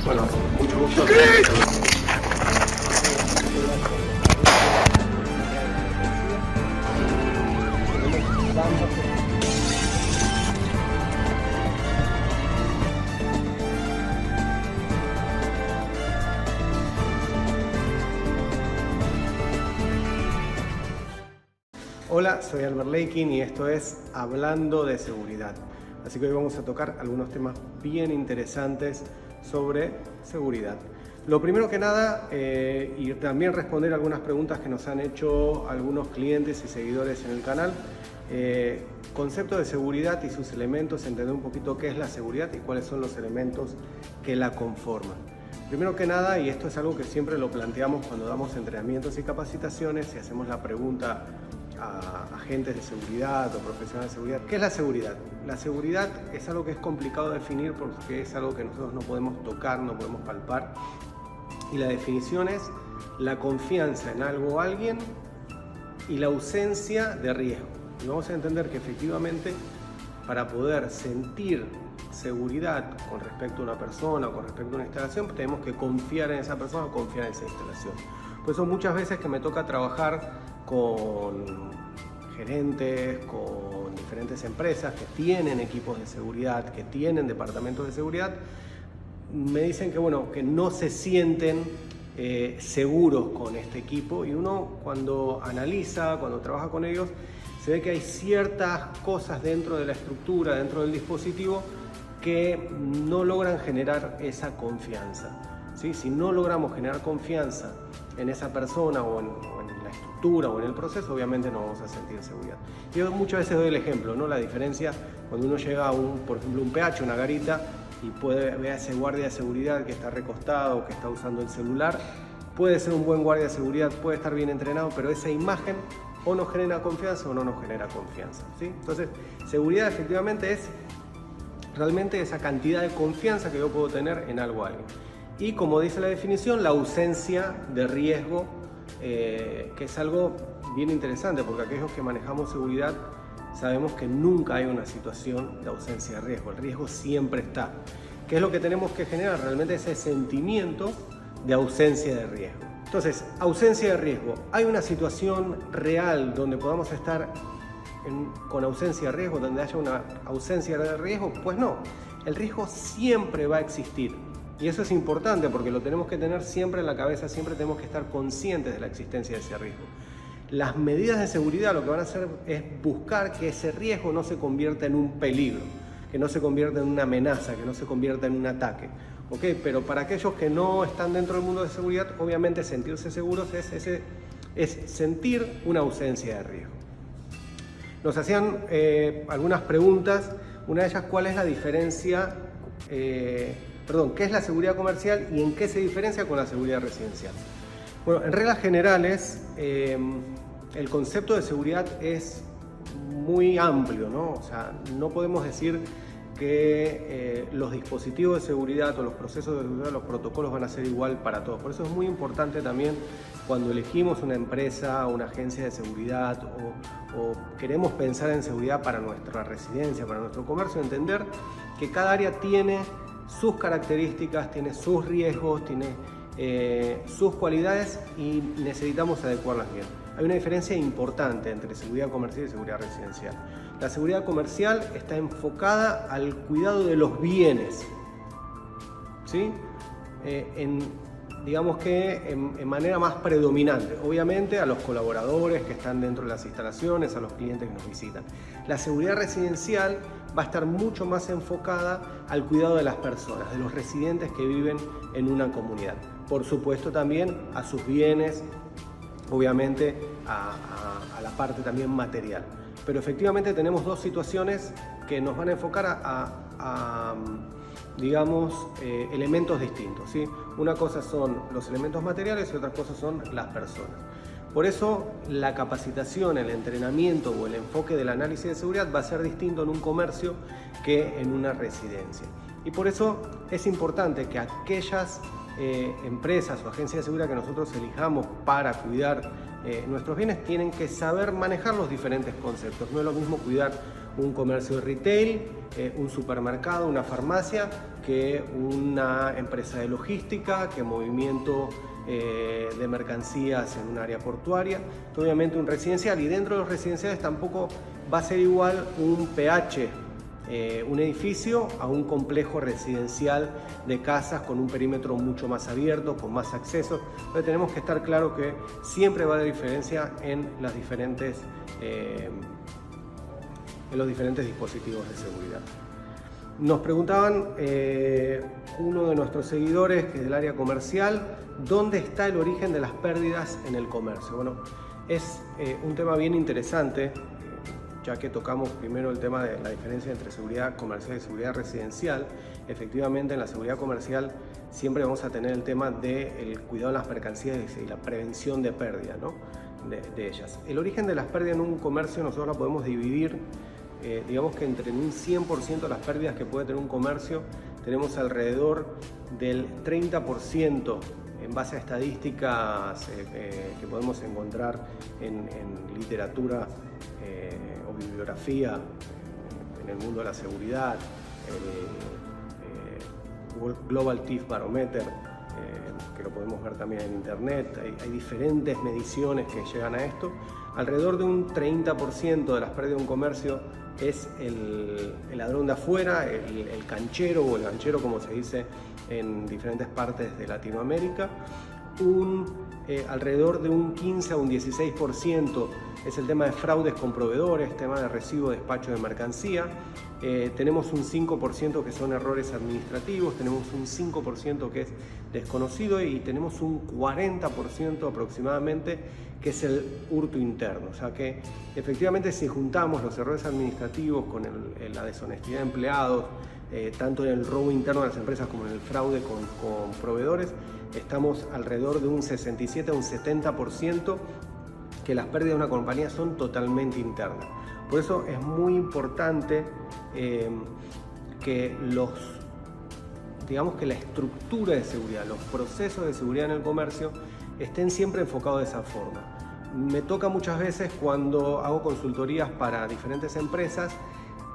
Bueno, mucho gusto. Hola, soy Albert Leikin y esto es Hablando de Seguridad. Así que hoy vamos a tocar algunos temas bien interesantes sobre seguridad. Lo primero que nada, y también responder algunas preguntas que nos han hecho algunos clientes y seguidores en el canal. Concepto de seguridad y sus elementos, entender un poquito qué es la seguridad y cuáles son los elementos que la conforman. Primero que nada, y esto es algo que siempre lo planteamos cuando damos entrenamientos y capacitaciones y hacemos la pregunta a agentes de seguridad o profesionales de seguridad. ¿Qué es la seguridad? La seguridad es algo que es complicado de definir porque es algo que nosotros no podemos tocar, no podemos palpar. Y la definición es la confianza en algo o alguien y la ausencia de riesgo. Y vamos a entender que efectivamente para poder sentir seguridad con respecto a una persona o con respecto a una instalación, tenemos que confiar en esa persona o confiar en esa instalación. Por eso muchas veces que me toca trabajar con gerentes, con diferentes empresas que tienen equipos de seguridad, que tienen departamentos de seguridad, me dicen que, bueno, que no se sienten seguros con este equipo, y uno cuando analiza, cuando trabaja con ellos, se ve que hay ciertas cosas dentro de la estructura, dentro del dispositivo, que no logran generar esa confianza. ¿Sí? Si no logramos generar confianza en esa persona o en la estructura o en el proceso, obviamente no vamos a sentir seguridad. Yo muchas veces doy el ejemplo, ¿no? La diferencia cuando uno llega a por ejemplo, un PH, una garita, y puede ver a ese guardia de seguridad que está recostado, que está usando el celular. Puede ser un buen guardia de seguridad, puede estar bien entrenado, pero esa imagen o nos genera confianza o no nos genera confianza, ¿sí? Entonces, seguridad efectivamente es realmente esa cantidad de confianza que yo puedo tener en algo o alguien. Y como dice la definición, la ausencia de riesgo, que es algo bien interesante, porque aquellos que manejamos seguridad sabemos que nunca hay una situación de ausencia de riesgo. El riesgo siempre está. ¿Qué es lo que tenemos que generar? Realmente ese sentimiento de ausencia de riesgo. Entonces, ausencia de riesgo. ¿Hay una situación real donde podamos estar con ausencia de riesgo, donde haya una ausencia de riesgo? Pues no. El riesgo siempre va a existir. Y eso es importante porque lo tenemos que tener siempre en la cabeza, siempre tenemos que estar conscientes de la existencia de ese riesgo. Las medidas de seguridad lo que van a hacer es buscar que ese riesgo no se convierta en un peligro, que no se convierta en una amenaza, que no se convierta en un ataque. ¿Ok? Pero para aquellos que no están dentro del mundo de seguridad, obviamente sentirse seguros es sentir una ausencia de riesgo. Nos hacían algunas preguntas, una de ellas, ¿cuál es la diferencia? ¿Qué es la seguridad comercial y en qué se diferencia con la seguridad residencial? Bueno, en reglas generales, el concepto de seguridad es muy amplio, ¿no? O sea, no podemos decir que los dispositivos de seguridad o los procesos de seguridad, los protocolos van a ser igual para todos. Por eso es muy importante también cuando elegimos una empresa, una agencia de seguridad o queremos pensar en seguridad para nuestra residencia, para nuestro comercio, entender que cada área tiene sus características, tiene sus riesgos, tiene sus cualidades y necesitamos adecuarlas bien. Hay una diferencia importante entre seguridad comercial y seguridad residencial. La seguridad comercial está enfocada al cuidado de los bienes, ¿sí? Digamos que en manera más predominante, obviamente a los colaboradores que están dentro de las instalaciones, a los clientes que nos visitan. La seguridad residencial va a estar mucho más enfocada al cuidado de las personas, de los residentes que viven en una comunidad. Por supuesto también a sus bienes, obviamente a la parte también material. Pero efectivamente tenemos dos situaciones que nos van a enfocar a elementos distintos, ¿sí? Una cosa son los elementos materiales y otra cosa son las personas. Por eso la capacitación, el entrenamiento o el enfoque del análisis de seguridad va a ser distinto en un comercio que en una residencia. Y por eso es importante que aquellas empresas o agencias de seguridad que nosotros elijamos para cuidar nuestros bienes, tienen que saber manejar los diferentes conceptos. No es lo mismo cuidar un comercio de retail, un supermercado, una farmacia, que una empresa de logística, que movimiento de mercancías en un área portuaria, obviamente un residencial, y dentro de los residenciales tampoco va a ser igual un PH, un edificio, a un complejo residencial de casas con un perímetro mucho más abierto, con más accesos. Entonces tenemos que estar claro que siempre va a haber diferencia en los diferentes dispositivos de seguridad. Nos preguntaban uno de nuestros seguidores, que es del área comercial, ¿dónde está el origen de las pérdidas en el comercio? Bueno, es un tema bien interesante, ya que tocamos primero el tema de la diferencia entre seguridad comercial y seguridad residencial. Efectivamente, en la seguridad comercial siempre vamos a tener el tema del cuidado de las mercancías y la prevención de pérdida, ¿no? de ellas. El origen de las pérdidas en un comercio nosotros la podemos dividir, digamos que entre un 100% de las pérdidas que puede tener un comercio, tenemos alrededor del 30% en base a estadísticas que podemos encontrar en literatura o bibliografía en el mundo de la seguridad, Global Thief Barometer, que lo podemos ver también en internet. Hay diferentes mediciones que llegan a esto. Alrededor de un 30% de las pérdidas de un comercio es el ladrón de afuera, el canchero, o el ganchero como se dice en diferentes partes de Latinoamérica. Alrededor de un 15 a un 16% es el tema de fraudes con proveedores, tema de recibo, despacho de mercancía. Tenemos un 5% que son errores administrativos, tenemos un 5% que es desconocido, y tenemos un 40% aproximadamente que es el hurto interno. O sea que efectivamente, si juntamos los errores administrativos con la deshonestidad de empleados, tanto en el robo interno de las empresas como en el fraude con proveedores, estamos alrededor de un 67 a un 70% que las pérdidas de una compañía son totalmente internas. Por eso es muy importante que digamos que la estructura de seguridad, los procesos de seguridad en el comercio estén siempre enfocados de esa forma. Me toca muchas veces, cuando hago consultorías para diferentes empresas,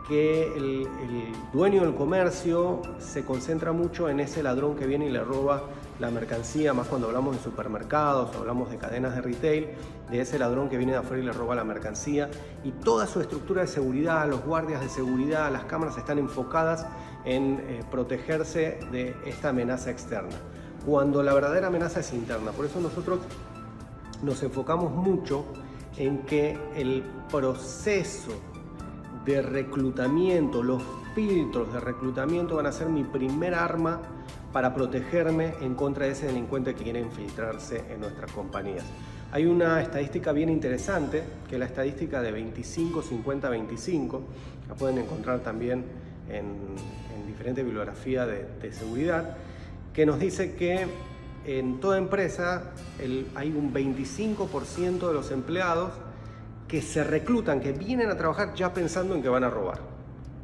que el dueño del comercio se concentra mucho en ese ladrón que viene y le roba la mercancía, más cuando hablamos de supermercados, hablamos de cadenas de retail, de ese ladrón que viene de afuera y le roba la mercancía, y toda su estructura de seguridad, los guardias de seguridad, las cámaras están enfocadas en protegerse de esta amenaza externa, cuando la verdadera amenaza es interna. Por eso nosotros nos enfocamos mucho en que el proceso de reclutamiento, los filtros de reclutamiento van a ser mi primer arma para protegerme en contra de ese delincuente que quiere infiltrarse en nuestras compañías. Hay una estadística bien interesante, que es la estadística de 25-50-25, la pueden encontrar también en diferentes bibliografías de seguridad, que nos dice que en toda empresa hay un 25% de los empleados que se reclutan, que vienen a trabajar ya pensando en que van a robar.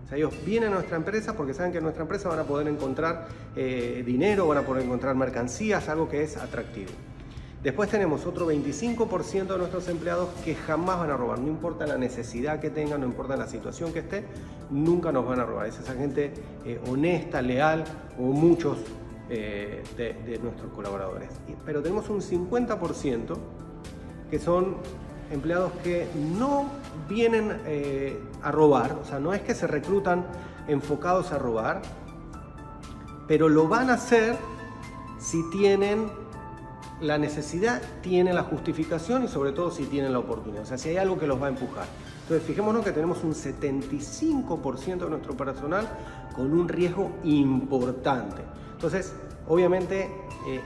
O sea, ellos vienen a nuestra empresa porque saben que en nuestra empresa van a poder encontrar dinero, van a poder encontrar mercancías, algo que es atractivo. Después tenemos otro 25% de nuestros empleados que jamás van a robar, no importa la necesidad que tengan, no importa la situación que esté, nunca nos van a robar. Es esa gente honesta, leal, o muchos de nuestros colaboradores. Pero tenemos un 50% que son empleados que no vienen a robar, o sea, no es que se reclutan enfocados a robar, pero lo van a hacer si tienen la necesidad, tienen la justificación y sobre todo si tienen la oportunidad, o sea, si hay algo que los va a empujar. Entonces, fijémonos que tenemos un 75% de nuestro personal con un riesgo importante. Entonces, obviamente,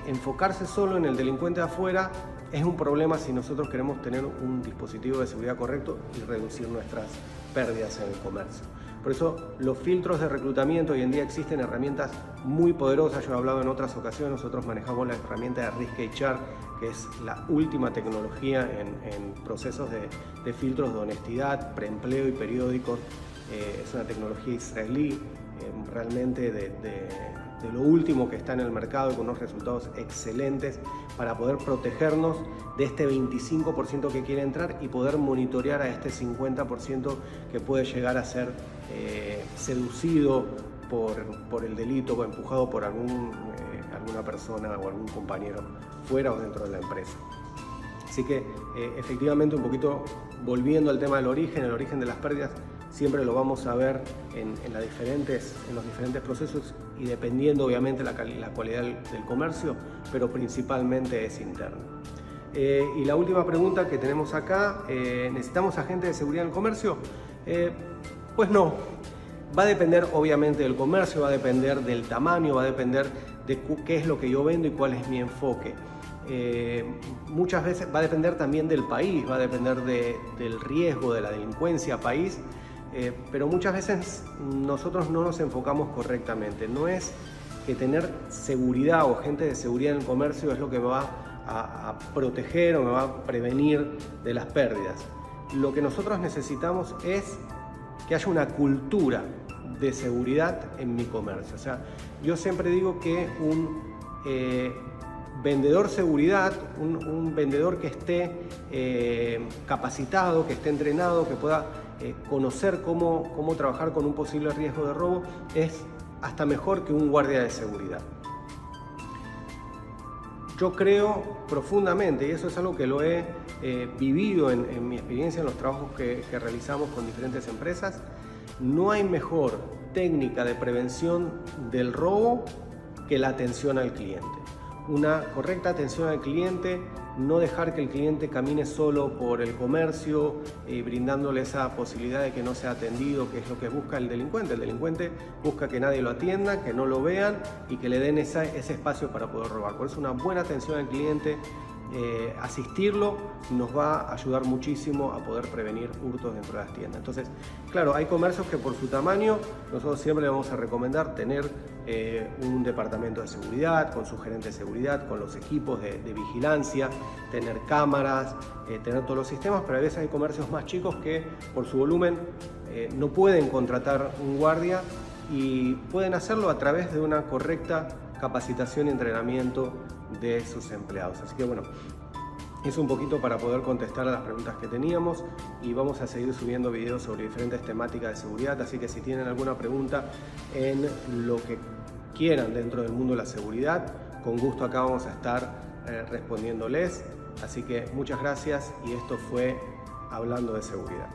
enfocarse solo en el delincuente de afuera es un problema si nosotros queremos tener un dispositivo de seguridad correcto y reducir nuestras pérdidas en el comercio. Por eso los filtros de reclutamiento, hoy en día existen herramientas muy poderosas. Yo he hablado en otras ocasiones, nosotros manejamos la herramienta de RiskHR, que es la última tecnología en procesos de filtros de honestidad, preempleo y periódicos. Es una tecnología israelí realmente de lo último que está en el mercado y con unos resultados excelentes para poder protegernos de este 25% que quiere entrar y poder monitorear a este 50% que puede llegar a ser seducido por el delito o empujado por alguna persona o algún compañero fuera o dentro de la empresa. Así que efectivamente, un poquito volviendo al tema del origen, el origen de las pérdidas siempre lo vamos a ver en los diferentes procesos y dependiendo obviamente la cualidad del comercio, pero principalmente es interno. Y la última pregunta que tenemos acá, ¿necesitamos agentes de seguridad en el comercio? Pues no, va a depender obviamente del comercio, va a depender del tamaño, va a depender de qué es lo que yo vendo y cuál es mi enfoque. Muchas veces va a depender también del país, va a depender del riesgo, de la delincuencia país, pero muchas veces nosotros no nos enfocamos correctamente. No es que tener seguridad o gente de seguridad en el comercio es lo que me va a proteger o me va a prevenir de las pérdidas. Lo que nosotros necesitamos es que haya una cultura de seguridad en mi comercio. O sea, yo siempre digo que un vendedor seguridad, un vendedor que esté capacitado, que esté entrenado, que pueda conocer cómo trabajar con un posible riesgo de robo, es hasta mejor que un guardia de seguridad. Yo creo profundamente, y eso es algo que lo he vivido en mi experiencia en los trabajos que realizamos con diferentes empresas, no hay mejor técnica de prevención del robo que la atención al cliente. Una correcta atención al cliente, no dejar que el cliente camine solo por el comercio, brindándole esa posibilidad de que no sea atendido, que es lo que busca el delincuente. El delincuente busca que nadie lo atienda, que no lo vean y que le den ese espacio para poder robar. Por eso una buena atención al cliente, asistirlo, nos va a ayudar muchísimo a poder prevenir hurtos dentro de las tiendas. Entonces, claro, hay comercios que por su tamaño nosotros siempre le vamos a recomendar tener un departamento de seguridad, con su gerente de seguridad, con los equipos de vigilancia, tener cámaras, tener todos los sistemas, pero a veces hay comercios más chicos que por su volumen no pueden contratar un guardia y pueden hacerlo a través de una correcta capacitación y entrenamiento de sus empleados. Así que bueno, es un poquito para poder contestar a las preguntas que teníamos y vamos a seguir subiendo videos sobre diferentes temáticas de seguridad, así que si tienen alguna pregunta en lo que quieran dentro del mundo de la seguridad, con gusto acá vamos a estar respondiéndoles. Así que muchas gracias y esto fue Hablando de Seguridad.